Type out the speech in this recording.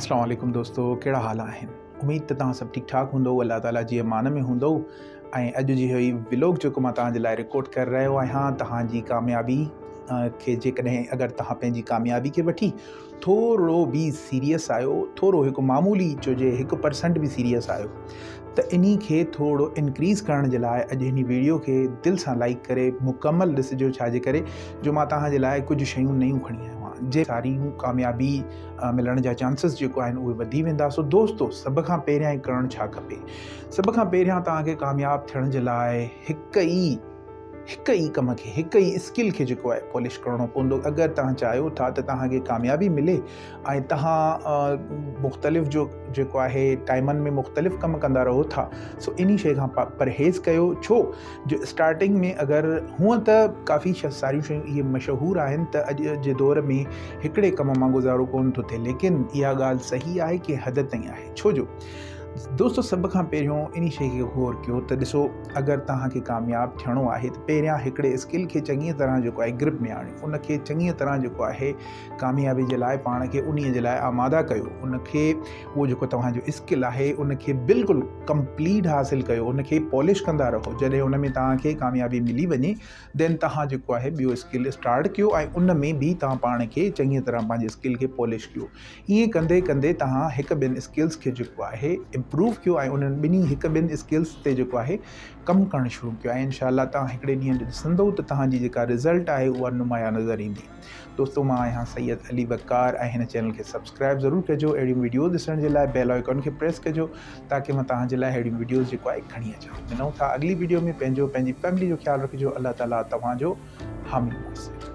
अस्सलाम वालेकुम दोस्तों, कहिड़ा हाल आहिनि। उम्मीद त तव्हां सभु ठीकु ठाक हूंदो, अल्लाह ताला जी अमान में हूंदो। ऐं अॼु जी हीअ व्लॉग जेको मां तव्हांजे लाइ रिकॉर्ड करे रहियो आहियां, तव्हांजी कामयाबी खे जेकॾहिं अगरि तव्हां पंहिंजी कामयाबी खे वठी थोरो बि सीरियस आहियो, थोरो हिकु मामूली चइजे 1% बि सीरियस आहियो, त इन्ही खे थोरो इंक्रीज़ करण जे लाइ अॼु हिन वीडियो खे दिलि सां लाइक करे मुकमल ॾिसिजो। छाजे करे जो मां तव्हांजे लाइ कुझु शयूं नयूं खणी आयो आहियां जे सारियूं कामयाबी मिलण जा चांसिस जेको आहिनि उहे वधी वेंदा। सो दोस्तो, सभ खां पहिरियां ई करणु छा खपे? सभ खां पहिरियां तव्हांखे कामयाबु थियण जे लाइ हिकु ई कम खे, हिकु ई स्किल खे जेको आहे पॉलिश करिणो पवंदो। अगरि तव्हां चाहियो था त तव्हांखे कामयाबी मिले ऐं तव्हां मुख़्तलिफ़ जो जेको आहे टाइमनि में मुख़्तलिफ़ कम कंदा रहो था, सो इन शइ खां परहेज़ कयो। छो जो स्टार्टिंग में अगरि हूअं त काफ़ी सारियूं शयूं इहे मशहूरु आहिनि त अॼु जे दौर में हिकिड़े कम मां गुज़ारो कोन थो थिए, लेकिन इहा ॻाल्हि सही आहे कि हद ताईं आहे। छो जो दोस्तो, सभ खां पहिरियों इन शइ खे गौर कयो त ॾिसो, अगरि तव्हांखे कामयाबु थियणो आहे त पहिरियां हिकिड़े स्किल खे चङी तरह जेको आहे ग्रिप में आणियो, उनखे चङी तरह जेको आहे कामयाबी जे लाइ पाण खे उन जे लाइ आमादा कयो। उनखे उहो जेको तव्हांजो स्किल आहे उनखे बिल्कुलु कंप्लीट हासिलु कयो, उनखे पॉलिश कंदा रहो। जॾहिं उन में तव्हांखे कामयाबी मिली वञे देन तव्हां जेको आहे ॿियो स्किल स्टार्ट कयो ऐं उन में बि तव्हां पाण खे चङी तरह पंहिंजे स्किल खे पॉलिश कयो। ईअं कंदे कंदे तव्हां हिकु ॿिनि स्किल्स खे जेको आहे इम्प्रूव कयो ऐं उन्हनि ॿिन्ही हिकु ॿिनि स्किल्स ते जेको आहे कमु करणु शुरू कयो ऐं इंशाअल्लाह तव्हां हिकिड़े ॾींहं ते ॾिसंदो त तव्हांजी जेका रिज़ल्ट आहे उहा नुमाया नज़र ईंदी। दोस्तों, मां आहियां सैयद अली वक़ार ऐं हिन चैनल खे सब्सक्राइब ज़रूरु कजो। अहिड़ियूं वीडियोज़ ॾिसण जे लाइ बेल आइकॉन खे प्रेस कजो ताकी मां तव्हांजे लाइ अहिड़ियूं वीडियोज़ जेको आहे खणी अचां। मिलूं था अगली वीडियो में। पंहिंजी फैमिली जो ख़्यालु रखिजो। अल्लाह ताला तव्हांजो हामी मोहसिन।